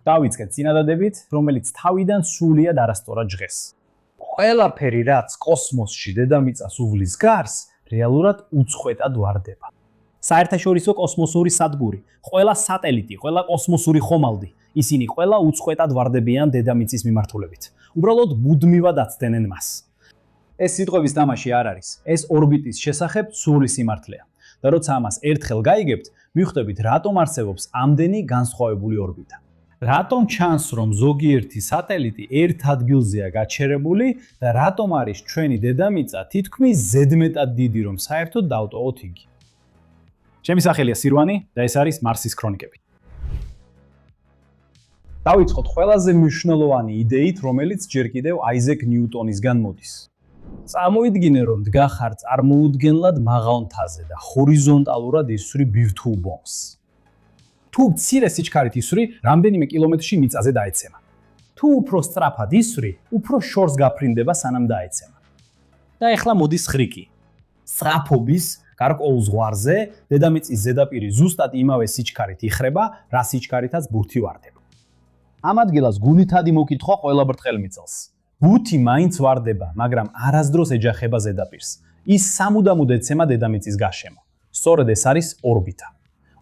დავიწყეთ წინადადებით, რომელიც თავიდან სრულიად არასწორად ჟღეს. ყველაფერი, რაც კოსმოსში დედამიწას უვლის გარს, რეალურად უწყვეტად ვარდება. საერთაშორისო კოსმოსური სადგური, ყველა სატელიტი, ყველა კოსმოსური ხომალდი, ისინი ყველა უწყვეტად ვარდებიან დედამიწის მიმართულებით. უბრალოდ მუდმივად აცდენენ მას. ეს სიტყვების თამაში არ არის. ეს ორბიტის შესახებ სრული სიმართლეა. და როცა ამას ერთხელ გაიგებთ, მიხვდებით, რატომ არსებობს ამდენი განსხვავებული ორბიტა. რატომ ჩანს, რომ ზოგიერთი სატელიტი ერთ ადგილზეა გაჩერებული და რატომ არის ჩვენი დედამიწა თითქმის ზედმეტად დიდი, რომ საერთოდ დავტოვოთ იგი. ჩემი სახელია სირვანი და ეს არის მარსის ქრონიკები. დავიწყოთ ყველაზე მნიშვნელოვანი იდეით, რომელიც ჯერ კიდევ აიზეკ ნიუტონისგან მოდის. წარმოიდგინე, რომ დგახარ წარმოუდგენლად მაღალ მთაზე და ჰორიზონტალურად ისვრი ბირთვულ ბომს. თუ მცირე სიჩქარით ისვრი, რამდენიმე კილომეტრში მიწაზე დაეცემა. თუ უფრო სწრაფად ისვრი, უფრო შორს გაფრინდება, სანამ დაეცემა. და ეხლა მოდის ხრიკი. სწრაფობის გარკვეულ ზღვარზე დედამიწის ზედაპირი ზუსტად იმავე სიჩქარით იხრება, რა სიჩქარითაც ბურთი ვარდება. ამ ადგილას გუნითადი მოკითხვა ყველა ბრტყელმიწელს. ბურთი მაინც ვარდება, მაგრამ არასდროს ეჯახება ზედაპირს. ის სამუდამოდ ეცემა დედამიწის გარშემო. სწორედ ეს არის ორბიტა.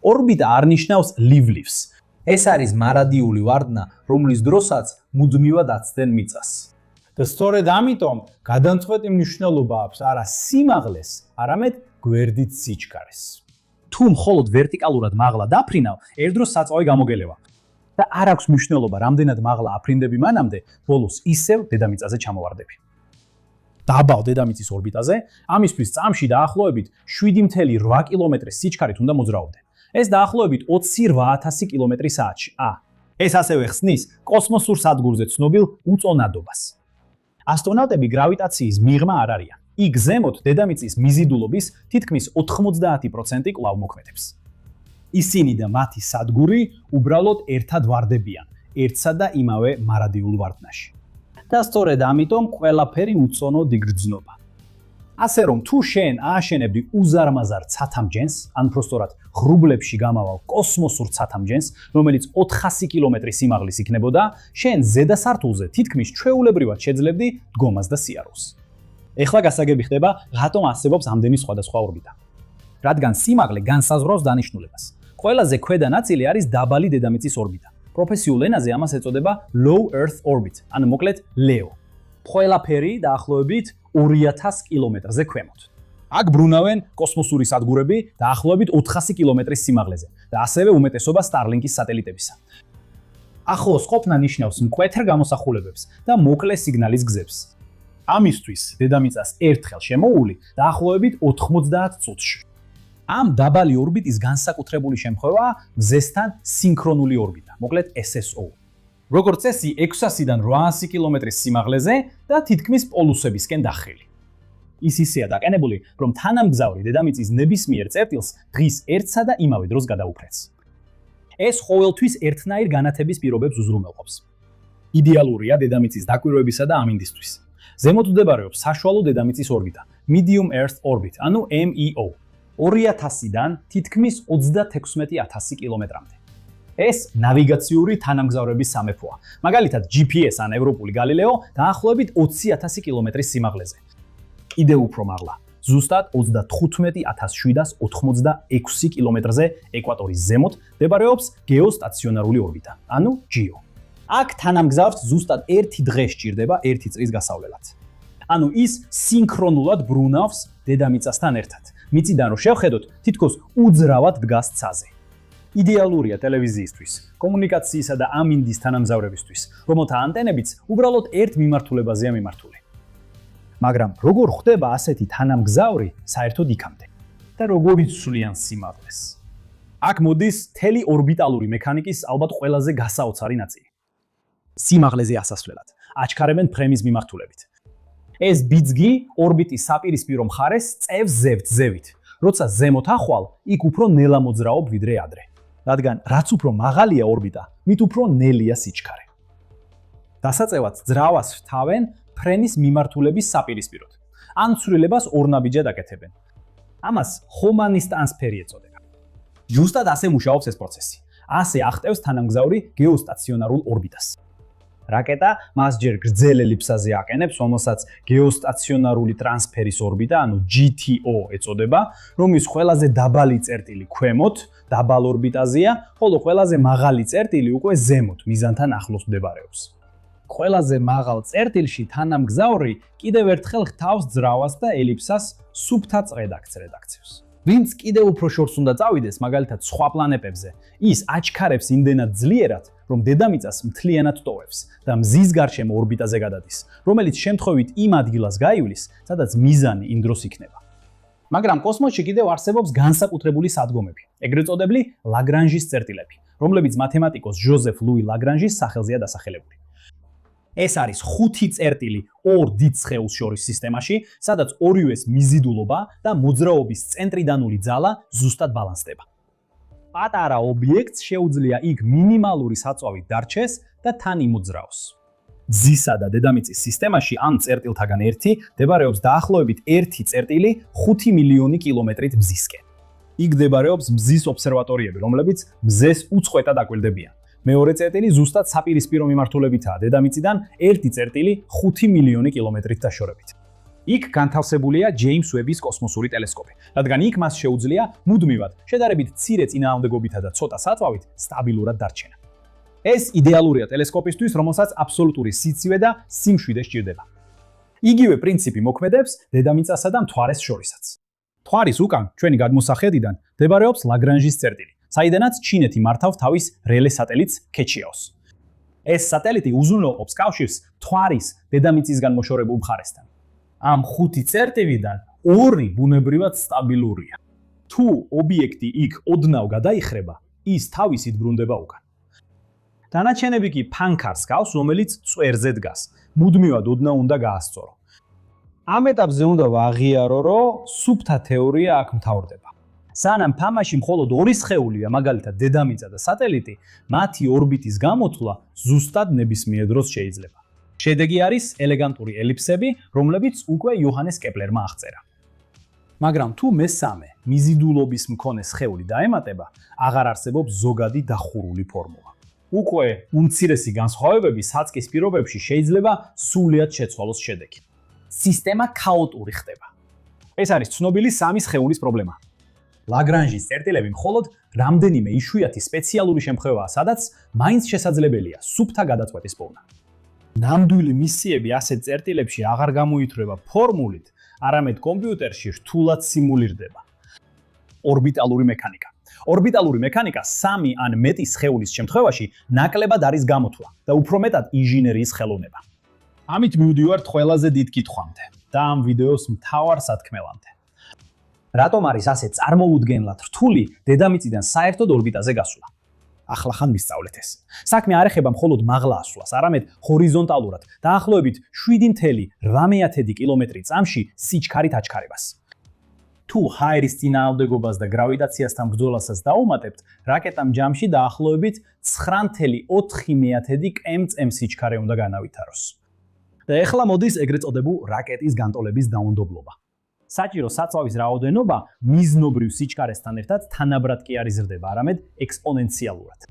ორბიტა არ ნიშნავს ლივლივს. ეს არის მარადიული ვარდნა, რომლის დროსაც მუდმივად აცდენ მიწას. და სწორედ ამიტომ გადამწყვეტი მნიშვნელობა აქვს არა სიმაღლეს, არამედ გვერდით სიჩქარეს. თუ მხოლოდ ვერტიკალურად მაღლა დაფრინავ, ერთდროს საწვავი გამოგელევა. და არ აქვს მნიშვნელობა, რამდენად მაღლა აფრინდები მანამდე, ბოლოს ისევ დედამიწაზე ჩამოვარდები. დაბალ დედამიწის ორბიტაზე, ამისთვის წამში დაახლოებით 7.8 კილომეტრის სიჩქარით უნდა მოძრაობდე. ეს დაახლოებით 28,000 კმ/სთ. ეს ასევე ხსნის კოსმოსურ სადგურზე ცნობილ უწონადობას. ასტრონავტები გრავიტაციის მიღმა არ არიან. იქ ზემოთ დედამიწის მიზიდულობის თითქმის 90% კვლავ მოქმედებს. ისინი და მათი სადგური უბრალოდ ერთად ვარდებიან, ერთსა და იმავე მარადიულ ვარდნაში. და სწორედ ამიტომ ყველაფერი უწონოდ იგრძნობა. ასე რომ თუ შენ ააშენებდი უზარმაზარ ცათამჯენს, ან პროსტორად ღრუბლებში გამავალ კოსმოსურ ცათამჯენს, რომელიც 400 კილომეტრის სიმაღლის იქნებოდა, შენ ზედა სართულზე თითქმის ჩვეულებრივად შეძლებდი დგომას და სიარულს. ეხლა გასაგები ხდება, რატომ არსებობს ამდენი სხვადასხვა ორბიტა. რადგან სიმაღლე განსაზღვრავს დანიშნულებას. ყველაზე ქვედა ნაწილი არის დაბალი დედამიწის ორბიტა. პროფესიულ ენაზე ამას ეწოდება low earth orbit, ანუ მოკლედ LEO. ყველაფერი დაახლოებით 2000 კილომეტრზე ქვემოთ. აქ ბრუნავენ კოსმოსური სადგურები დაახლოებით 400 კილომეტრის სიმაღლეზე და ასევე უმეტესობა Starlink-ის სატელიტებისა. ახლოს ყოფნა ნიშნავს მკვეთრ გამოსახულებებს და მოკლე სიგნალის გზებს. ამისთვის დედამიწას ერთხელ შემოული დაახლოებით 90 წუთში. ამ დაბალი ორბიტის განსაკუთრებული შემთხვევაა მზესთან სინქრონული ორბიტა, მოკლედ SSO. როგორც წესი 600-დან 800 კილომეტრის სიმაღლეზე და თითქმის პოლუსებისკენ დახელი. ის ისეა დაყენებული, რომ თანამგზავრი დედამიწის ნებისმიერ წერტილს დღის ერთსა და იმავე დროს გადაუფრენს. ეს ყოველთვის ერთნაირ განათების პირობებს უზრუნველყოფს. იდეალურია დედამიწის დაკვირვებისა და ამინდისთვის. ზემოთ მდებარეობს საშუალო დედამიწის ორბიტა, Medium Earth Orbit, ანუ MEO. 2000-დან თითქმის 36000 კილომეტრამდე. ეს ნავიგაციური თანამგზავრების სამეფოა. მაგალითად, GPS ან ევროპული გალილეო დაახლოებით 20000 კილომეტრის სიმაღლეზე. კიდევ უფრო მაღლა, ზუსტად 35786 კილომეტრზე ეკვატორის ზემოთ მდებარეობს გეოსტაციონარული ორბიტა, ანუ GEO. აქ თანამგზავრს ზუსტად 1 დღე სჭირდება 1 წრის გასავლელად. ანუ ის სინქრონულად ბრუნავს დედამიწასთან ერთად. მიწიდან რო შევხედოთ, თითქოს უძრავად დგას ცაზე. იდეალურია ტელევიზიისთვის, კომუნიკაციისა და ამინდის თანამგზავრებისთვის, რომელთა ანტენებიც უბრალოდ ერთ მიმართულებაზეა მიმართული. მაგრამ როგორ ხდება ასეთი თანამგზავრი საერთოდ იქამდე? და როგორ იცვლიან სიმაღლეს? აქ მოდის მთელი ორბიტალური მექანიკის ალბათ ყველაზე გასაოცარი ნაწილი. სიმაღლეზე ასასვლელად აჩქარებენ ფრემის მიმართულებით. ეს ბიძგი ორბიტის საპირისპირო მხარეს წევს ზევით. როცა ზემოთ ახვალ, იქ უფრო ნელა მოძრაობ ვიდრე ადრე. რადგან რაც უფრო მაღალია ორბიტა, მით უფრო ნელია სიჩქარე. დასაწევად ძრავას რთავენ ფრენის მიმართულების საპირისპიროდ. ან ცვლილებას ორნაბიჯად აკეთებენ. ამას ჰომანის ტრანსფერი ეწოდება. Ჟუსტად ასე მუშაობს ეს პროცესი. ასე აღწევს თანამგზავრი გეოსტაციონარულ ორბიტას. რაკეტა მას ჯერ გრძელ ელიფსაზე აყენებს, რომელსაც გეოსტაციონარული ტრანსფერის ორბიტა, ანუ GTO ეწოდება, რომლის ყველაზე დაბალი წერტილი ქვემოთ, დაბალ ორბიტაზეა, ხოლო ყველაზე მაღალი წერტილი უკვე ზემოთ, მიზანთან ახლოს მდებარეობს. ყველაზე მაღალ წერტილში თანამგზავრი კიდევ ერთხელ ხვავს ძრავას და ელიფსას სუფთა წრედ აქცევს. ვინც კიდევ უფრო შორს უნდა წავიდეს, მაგალითად სხვა პლანეტებზე, ის აჩქარებს იმდენად ძლიერად, რომ დედამიწას მთლიანად ტოვებს და მზის გარშემო ორბიტაზე გადადის, რომელიც შემთხვევით იმ ადგილას გაივლის, სადაც მიზანი იმ დროს იქნება. მაგრამ კოსმოსში კიდევ არსებობს განსაკუთრებული სადგომები, ეგრეთ წოდებული ლაგრანჟის წერტილები, რომლებიც მათემატიკოს ჟოზეფ ლუი ლაგრანჟის სახელზეა დასახელებული. ეს არის 5 წერტილი ორ დიდ სხეულს შორის სისტემაში, სადაც ორივეს მიზიდულობა და მოძრაობის ცენტრიდანული ძალა ზუსტად ბალანსდება. პატარა ობიექტს შეუძლია იქ მინიმალური საწვავით დარჩეს და თან იმოძრაოს. მზისა და დედამიწის სისტემაში ამ წერტილთაგან ერთი მდებარეობს დაახლოებით 1 წერტილი 5 მილიონი კილომეტრით მზისკენ. იქ მდებარეობს მზის ობსერვატორიები, რომლებიც მზეს უწყვეტად აკვირდებიან. მეორე წერტილი ზუსტად საპირისპირო მიმართულებითაა დედამიწიდან 1 წერტილი 5 მილიონი კილომეტრით დაშორებით. იქ განთავსებულია ჯეიმს ვების კოსმოსური ტელესკოპი, რადგან იქ მას შეუძლია მუდმივად, შედარებით მცირე წინააღმდეგობითა და ცოტა საწვავით სტაბილურად დარჩენა. ეს იდეალურია ტელესკოპისთვის, რომელსაც აბსოლუტური სიცივე და სიმშვიდე სჭირდება. იგივე პრინციპი მოქმედებს დედამიწასა და მთვარეს შორისაც. მთვარის უკან, ჩვენი გადმოსახედიდან, მდებარეობს ლაგრანჟის წერტილი, საიდანაც ჩინეთი მართავს თავის რელე სატელიტს ქეჩიაოს. ეს სატელიტი უზრუნველყოფს კავშირს მთვარის დედამიწისგან მოშორებულ მხარესთან. ამ 5 წერტილიდან 2 ბუნებრივად სტაბილურია. თუ ობიექტი იქ ოდნავ გადაიხრება, ის თავისით ბრუნდება უკან. დანარჩენები კი ფანქარს გავს, რომელიც წვერზე დგას. მუდმივად ოდნავ უნდა გაასწორო. ამ ეტაპზე უნდა ვაღიარო, რომ სუფთა თეორია აქ მთავრდება. სანამ თამაში მხოლოდ 2 სხეულია, მაგალითად დედამიწა და სატელიტი, მათი ორბიტის გამოთვლა ზუსტად ნებისმიერ დროს შეიძლება. შედეგი არის ელეგანტური ელიფსები, რომლებიც უკვე იოჰანეს კეპლერმა აღწერა. მაგრამ თუ მესამე მიზიდულობის მქონე სხეული დაემატება, აღარ არსებობს ზოგადი დახურული ფორმულა. უკვე უმცირესი განსხვავებები საწყის პირობებში შეიძლება სრულად შეცვალოს შედეგი. სისტემა ქაოტური ხდება. ეს არის ცნობილი სამი სხეულის პრობლემა. ლაგრანჟის წერტილები მხოლოდ რამდენიმე იშვიათი სპეციალური შემთხვევაა, სადაც მაინც შესაძლებელია სუფთა გადაწყვეტის პოვნა. ნამდვილი მისიები ასეთ წერტილებში აღარ გამოითვლება ფორმულით, არამედ კომპიუტერში რთულად სიმულირდება. ორბიტალური მექანიკა. ორბიტალური მექანიკა 3 ან მეტი სხეულის შემთხვევაში ნაკლებად არის გამოთვლა და უფრო მეტად ინჟინერიის ხელოვნება. ამით მივდივართ ყველაზე დიდ კითხვამდე და ამ ვიდეოს მთავარ სათქმელამდე. რატომ არის ასე წარმოუდგენლად რთული დედამიწიდან საერთოდ ორბიტაზე გასვლა? ახლა ხან ვისწავლეთ ეს. საქმე არ ეხება მხოლოდ მაღლა ასვლას, არამედ ჰორიზონტალურად დაახლოებით 7.8 კილომეტრი წამში სიჩქარით აჩქარებას. თუ ჰაერის წინააღმდეგობას და გრავიტაციასთან ბრძოლასაც დაუმატებთ, რაკეტამ ჯამში დაახლოებით 9.4 კმ სიჩქარე უნდა განავითაროს. და ეხლა მოდის ეგრეთ წოდებულ რაკეტის განტოლების დაუნდობლობა. საჭირო საწვავის რაოდენობა მიზნობრივ სიჩქარესთან ერთად თანაბრად კი არ იზრდება, არამედ ექსპონენციალურად.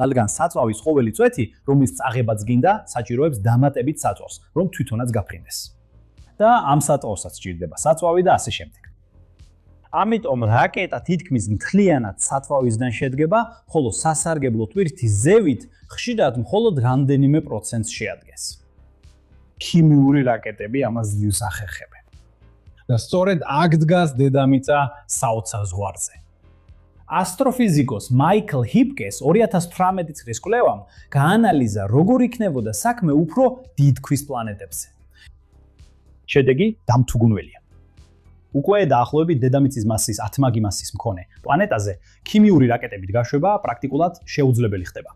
რადგან საწვავის ყოველი წვეთი, რომლის წაღებაც გინდა, საჭიროებს დამატებით საწვავს, რომ თვითონაც გაფრინდეს. და ამ საწვავსაც სჭირდება საწვავი და ასე შემდეგ. ამიტომ რაკეტა თითქმის მთლიანად საწვავისგან შედგება, ხოლო სასარგებლო ტვირთის ზევით ხშირად მხოლოდ რამდენიმე პროცენტს შეადგენს. ქიმიური რაკეტები ამას ძლივს ახერხებენ. და სწორედ აქ დგას დედამიწა საოცარ ზღვარზე. ასტროფიზიკოს მაიკლ ჰიპკეს 2018 წლის კვლევამ გაანალიზა, როგორ იქნებოდა საქმე უფრო დიდ ქვის პლანეტებზე. შედეგი დამთუგუნველია. უკვე დაახლოებით დედამიწის მასის 10 მაგი მასის მქონე პლანეტაზე ქიმიური რაკეტებით გაშვება პრაქტიკულად შეუძლებელი ხდება.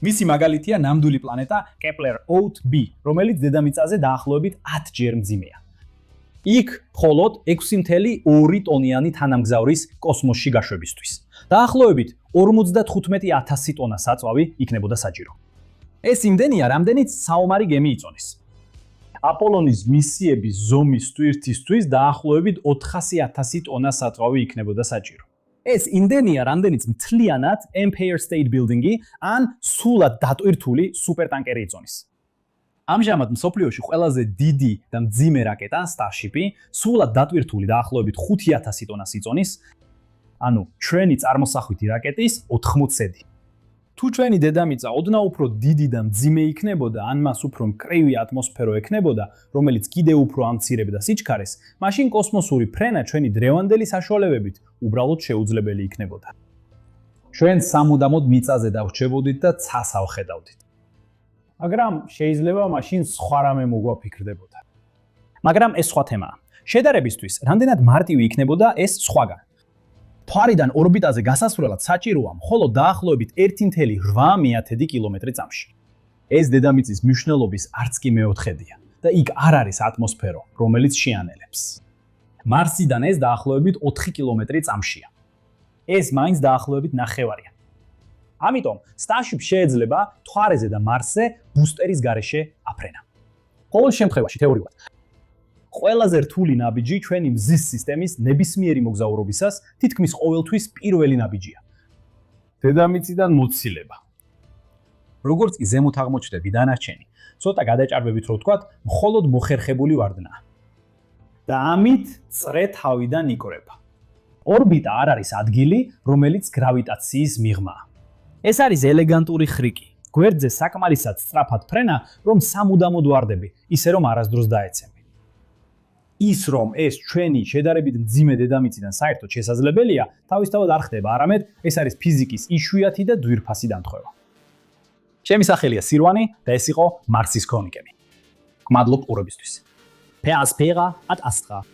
მისი მაგალითია ნამდვილი პლანეტა Kepler-1b, რომელიც დედამიწაზე დაახლოებით 10 ჯერ მძიმეა. იქ მხოლოდ 6.2 ტონიანი თანამგზავრის კოსმოსში გაშვებისთვის. დაახლოებით 55,000 ტონა საწვავი იქნებოდა საჭირო. ეს იმდენია, რამდენიც საომარი გემი იწონის. აპოლონის მისიების ზომის ტვირთისთვის დაახლოებით 400,000 ტონა საწვავი იქნებოდა საჭირო. ეს იმდენია, რამდენიც მთლიანად Empire State Building-ი ან სულად დატვირთული სუპერტანკერი იწონის. ამჟამად მსოფლიოში ყველაზე დიდი და მძიმე რაკეტა Starship-ი სულად დატვირთული დაახლოებით 5000 ტონას იწონის, ანუ ჩვენი წარმოსახვითი რაკეტის 80-ი. თუ ჩვენი დედამიწა ოდნავ უფრო დიდი და მძიმე იქნებოდა, ან მას უფრო მკრივი ატმოსფერო ექნებოდა, რომელიც კიდევ უფრო ამცირებდა სიჩქარეს, მაშინ კოსმოსური ფრენა ჩვენი დრევანდელი საშუალებებით უბრალოდ შეუძლებელი იქნებოდა. ჩვენ სამუდამოდ მიწაზე დავრჩებოდით და ცას ავხედავდით. მაგრამ შეიძლება მაშინ სხვა რამე მოგვაფიქრდებოდა. მაგრამ ეს სხვა თემაა. შედარებისთვის, რამდენად მარტივი იქნებოდა ეს სხვაგან. მთვარიდან ორბიტაზე გასასვლელად საჭიროა მხოლოდ დაახლოებით 1.8 კილომეტრი წამში. ეს დედამიწის მნიშვნელობის არც კი მეოთხედია და იქ არ არის ატმოსფერო, რომელიც შეანელებს. მარსიდან ეს დაახლოებით 4 კილომეტრი წამშია. ეს მაინც დაახლოებით ნახევარია. ამიტომ Starship შეიძლება მთვარეზე და მარსზე ბუსტერის გარეშე აფრენა. ყოველ შემთხვევაში თეორიულად ყველაზე რთული ნაბიჯი ჩვენი მზის სისტემის ნებისმიერი მოგზაურობისას თითქმის ყოველთვის პირველი ნაბიჯია. დედამიწიდან მოცილება. როგორც კი ზემოთ აღმოჩნდები დანარჩენი, ცოტა გადაჭარბებით რო ვთქვათ, მხოლოდ მოხერხებული ვარდნაა. და ამით წრე თავიდან იკვრება. ორბიტა არ არის ადგილი, რომელიც გრავიტაციის მიღმაა. ეს არის ელეგანტური ხრიკი. გვერდზე საკმარისად სწრაფად ფრენა, რომ სამუდამოდ ვარდები, ისე რომ არასდროს დაეცემი. ის რომ ეს ჩვენი შედარებით მძიმე დედამიწიდან საერთოდ შესაძლებელია, თავისთავად არ ხდება, არამედ ეს არის ფიზიკის იშვიათი და ძვირფასი დამთხვევა. ჩემი სახელია სირვანი და ეს იყო მარსის ქრონიკები. გმადლობ ყურებისთვის. Pe aspera ad astra.